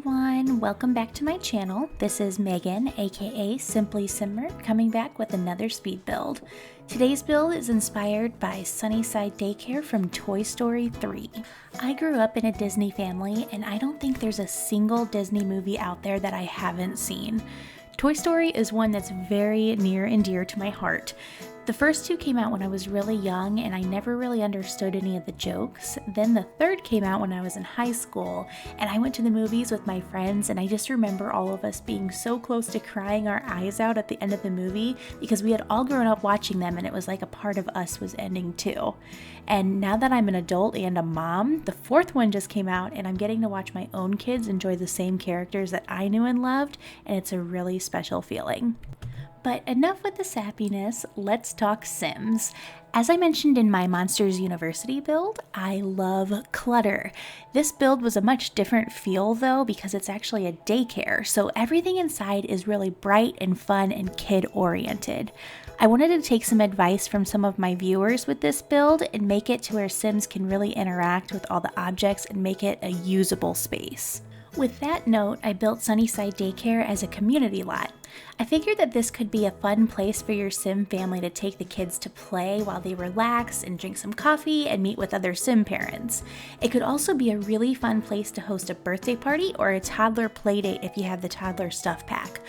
everyone, welcome back to my channel. This is Megan, aka Simply Simmer, coming back with another speed build. Today's build is inspired by Sunnyside Daycare from Toy Story 3. I grew up in a Disney family, and I don't think there's a single Disney movie out there that I haven't seen. Toy Story is one that's very near and dear to my heart. The first two came out when I was really young and I never really understood any of the jokes. Then the third came out when I was in high school and I went to the movies with my friends, and I just remember all of us being so close to crying our eyes out at the end of the movie because we had all grown up watching them and it was like a part of us was ending too. And now that I'm an adult and a mom, the fourth one just came out and I'm getting to watch my own kids enjoy the same characters that I knew and loved, and it's a really special feeling. But enough with the sappiness, let's talk Sims. As I mentioned in my Monsters University build, I love clutter. This build was a much different feel though because it's actually a daycare, so everything inside is really bright and fun and kid-oriented. I wanted to take some advice from some of my viewers with this build and make it to where Sims can really interact with all the objects and make it a usable space. With that note, I built Sunnyside Daycare as a community lot. I figured that this could be a fun place for your Sim family to take the kids to play while they relax and drink some coffee and meet with other Sim parents. It could also be a really fun place to host a birthday party or a toddler playdate if you have the toddler stuff pack,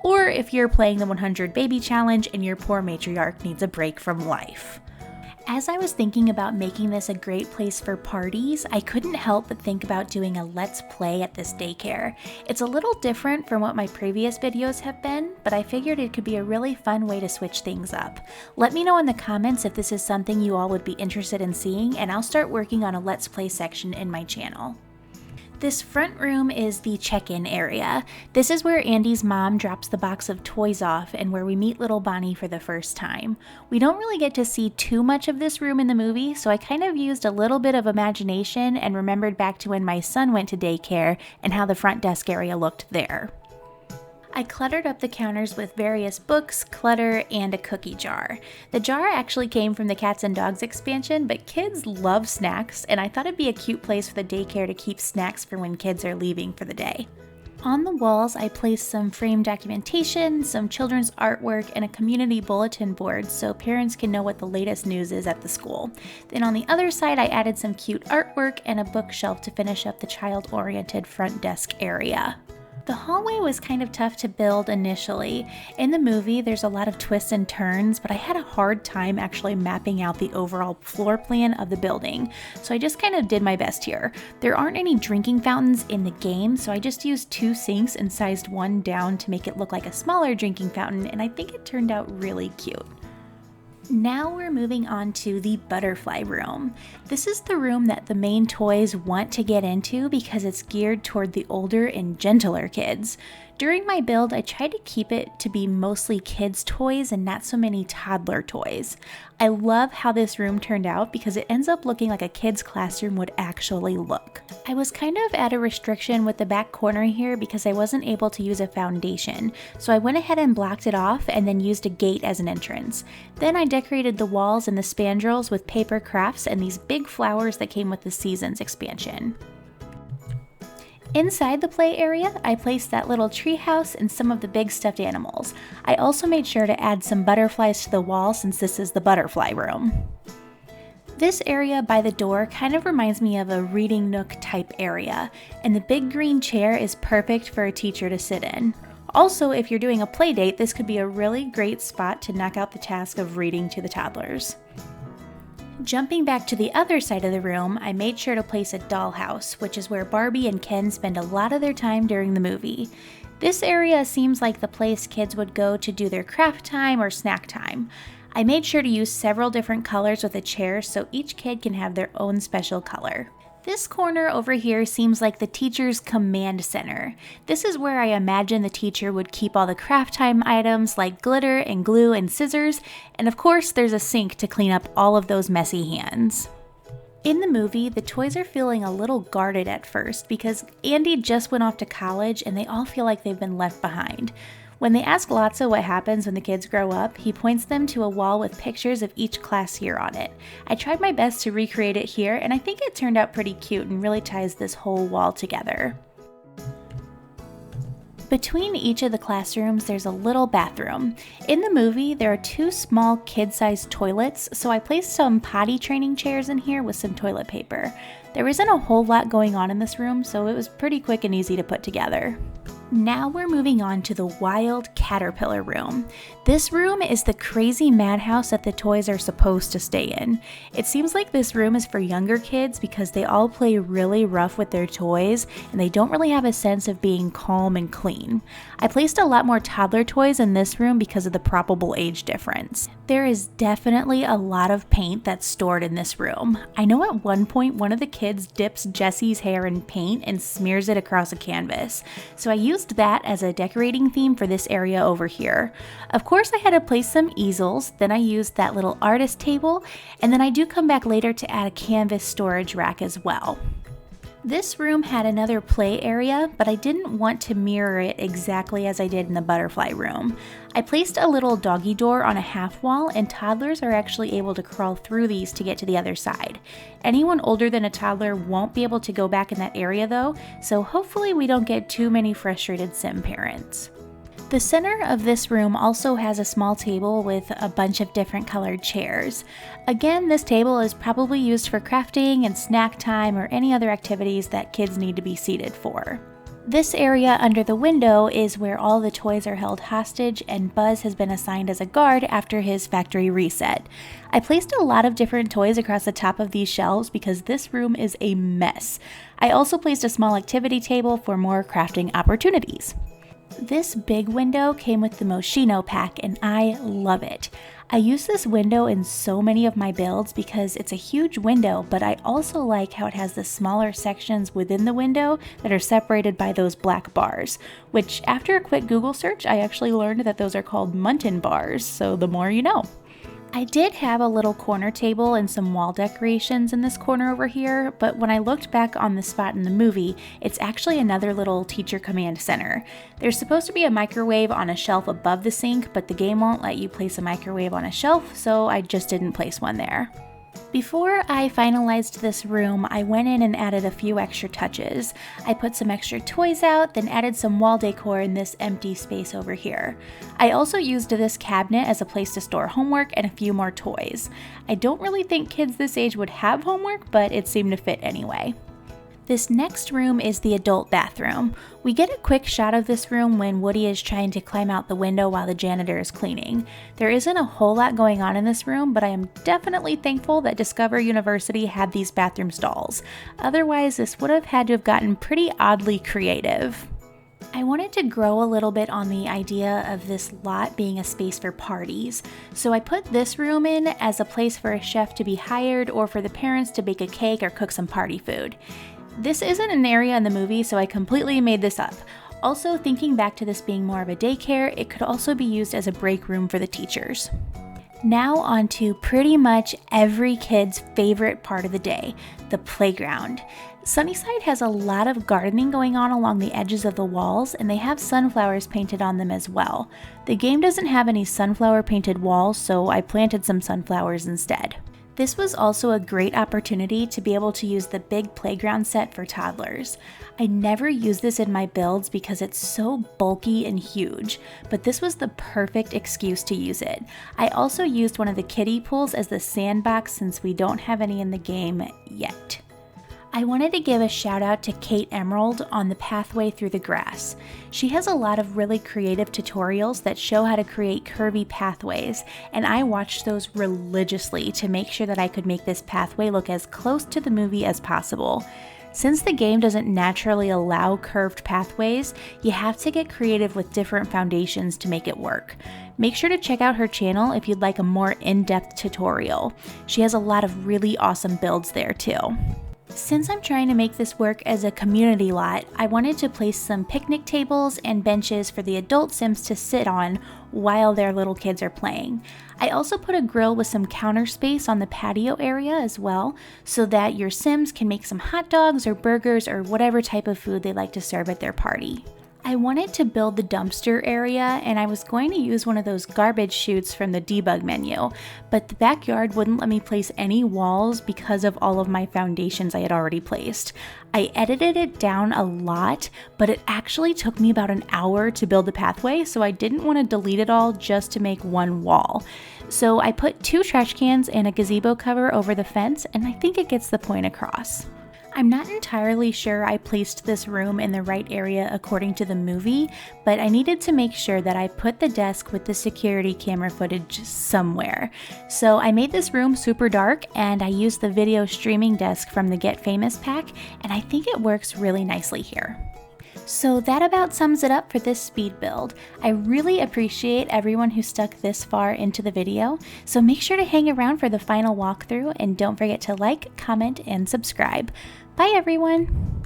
or if you're playing the 100 baby challenge and your poor matriarch needs a break from life. As I was thinking about making this a great place for parties, I couldn't help but think about doing a let's play at this daycare. It's a little different from what my previous videos have been, but I figured it could be a really fun way to switch things up. Let me know in the comments if this is something you all would be interested in seeing, and I'll start working on a let's play section in my channel. This front room is the check-in area. This is where Andy's mom drops the box of toys off and where we meet little Bonnie for the first time. We don't really get to see too much of this room in the movie, so I kind of used a little bit of imagination and remembered back to when my son went to daycare and how the front desk area looked there. I cluttered up the counters with various books, clutter, and a cookie jar. The jar actually came from the Cats and Dogs expansion, but kids love snacks, and I thought it'd be a cute place for the daycare to keep snacks for when kids are leaving for the day. On the walls, I placed some framed documentation, some children's artwork, and a community bulletin board so parents can know what the latest news is at the school. Then on the other side, I added some cute artwork and a bookshelf to finish up the child-oriented front desk area. The hallway was kind of tough to build initially. In the movie, there's a lot of twists and turns, but I had a hard time actually mapping out the overall floor plan of the building, so I just kind of did my best here. There aren't any drinking fountains in the game, so I just used 2 sinks and sized one down to make it look like a smaller drinking fountain, and I think it turned out really cute. Now we're moving on to the butterfly room. This is the room that the main toys want to get into because it's geared toward the older and gentler kids. During my build, I tried to keep it to be mostly kids' toys and not so many toddler toys. I love how this room turned out because it ends up looking like a kid's classroom would actually look. I was kind of at a restriction with the back corner here because I wasn't able to use a foundation, so I went ahead and blocked it off and then used a gate as an entrance. Then I decorated the walls and the spandrels with paper crafts and these big flowers that came with the Seasons expansion. Inside the play area, I placed that little tree house and some of the big stuffed animals. I also made sure to add some butterflies to the wall since this is the butterfly room. This area by the door kind of reminds me of a reading nook type area, and the big green chair is perfect for a teacher to sit in. Also, if you're doing a play date, this could be a really great spot to knock out the task of reading to the toddlers. Jumping back to the other side of the room, I made sure to place a dollhouse, which is where Barbie and Ken spend a lot of their time during the movie. This area seems like the place kids would go to do their craft time or snack time. I made sure to use several different colors with the chairs so each kid can have their own special color. This corner over here seems like the teacher's command center. This is where I imagine the teacher would keep all the craft time items like glitter and glue and scissors, and of course there's a sink to clean up all of those messy hands. In the movie, the toys are feeling a little guarded at first because Andy just went off to college and they all feel like they've been left behind. When they ask Lotso what happens when the kids grow up, he points them to a wall with pictures of each class year on it. I tried my best to recreate it here, and I think it turned out pretty cute and really ties this whole wall together. Between each of the classrooms, there's a little bathroom. In the movie, there are 2 small kid-sized toilets, so I placed some potty training chairs in here with some toilet paper. There isn't a whole lot going on in this room, so it was pretty quick and easy to put together. Now we're moving on to the wild caterpillar room. This room is the crazy madhouse that the toys are supposed to stay in. It seems like this room is for younger kids because they all play really rough with their toys and they don't really have a sense of being calm and clean. I placed a lot more toddler toys in this room because of the probable age difference. There is definitely a lot of paint that's stored in this room. I know at one point one of the kids dips Jessie's hair in paint and smears it across a canvas, so I used that as a decorating theme for this area over here. Of course, I had to place some easels, then I used that little artist table, and then I do come back later to add a canvas storage rack as well. This room had another play area, but I didn't want to mirror it exactly as I did in the butterfly room. I placed a little doggy door on a half wall, and toddlers are actually able to crawl through these to get to the other side. Anyone older than a toddler won't be able to go back in that area though, so hopefully we don't get too many frustrated sim parents. The center of this room also has a small table with a bunch of different colored chairs. Again, this table is probably used for crafting and snack time or any other activities that kids need to be seated for. This area under the window is where all the toys are held hostage, and Buzz has been assigned as a guard after his factory reset. I placed a lot of different toys across the top of these shelves because this room is a mess. I also placed a small activity table for more crafting opportunities. This big window came with the Moschino pack and I love it. I use this window in so many of my builds because it's a huge window, but I also like how it has the smaller sections within the window that are separated by those black bars, which after a quick Google search, I actually learned that those are called Muntin bars, so the more you know. I did have a little corner table and some wall decorations in this corner over here, but when I looked back on the spot in the movie, it's actually another little teacher command center. There's supposed to be a microwave on a shelf above the sink, but the game won't let you place a microwave on a shelf, so I just didn't place one there. Before I finalized this room, I went in and added a few extra touches. I put some extra toys out, then added some wall decor in this empty space over here. I also used this cabinet as a place to store homework and a few more toys. I don't really think kids this age would have homework, but it seemed to fit anyway. This next room is the adult bathroom. We get a quick shot of this room when Woody is trying to climb out the window while the janitor is cleaning. There isn't a whole lot going on in this room, but I am definitely thankful that Discover University had these bathroom stalls. Otherwise, this would have had to have gotten pretty oddly creative. I wanted to grow a little bit on the idea of this lot being a space for parties, so I put this room in as a place for a chef to be hired or for the parents to bake a cake or cook some party food. This isn't an area in the movie, so I completely made this up. Also, thinking back to this being more of a daycare, it could also be used as a break room for the teachers. Now on to pretty much every kid's favorite part of the day, the playground. Sunnyside has a lot of gardening going on along the edges of the walls, and they have sunflowers painted on them as well. The game doesn't have any sunflower painted walls, so I planted some sunflowers instead. This was also a great opportunity to be able to use the big playground set for toddlers. I never use this in my builds because it's so bulky and huge, but this was the perfect excuse to use it. I also used one of the kiddie pools as the sandbox since we don't have any in the game yet. I wanted to give a shout out to Kate Emerald on the pathway through the grass. She has a lot of really creative tutorials that show how to create curvy pathways, and I watched those religiously to make sure that I could make this pathway look as close to the movie as possible. Since the game doesn't naturally allow curved pathways, you have to get creative with different foundations to make it work. Make sure to check out her channel if you'd like a more in-depth tutorial. She has a lot of really awesome builds there too. Since I'm trying to make this work as a community lot, I wanted to place some picnic tables and benches for the adult Sims to sit on while their little kids are playing. I also put a grill with some counter space on the patio area as well, so that your Sims can make some hot dogs or burgers or whatever type of food they like to serve at their party. I I wanted to build the dumpster area, and I was going to use one of those garbage chutes from the debug menu, but the backyard wouldn't let me place any walls because of all of my foundations I had already placed. I edited it down a lot, but it actually took me about an hour to build the pathway, so I didn't want to delete it all just to make one wall. So I put 2 trash cans and a gazebo cover over the fence, and I think it gets the point across. I'm not entirely sure I placed this room in the right area according to the movie, but I needed to make sure that I put the desk with the security camera footage somewhere. So I made this room super dark, and I used the video streaming desk from the Get Famous pack, and I think it works really nicely here. So that about sums it up for this speed build. I really appreciate everyone who stuck this far into the video, so make sure to hang around for the final walkthrough and don't forget to like, comment, and subscribe. Bye everyone!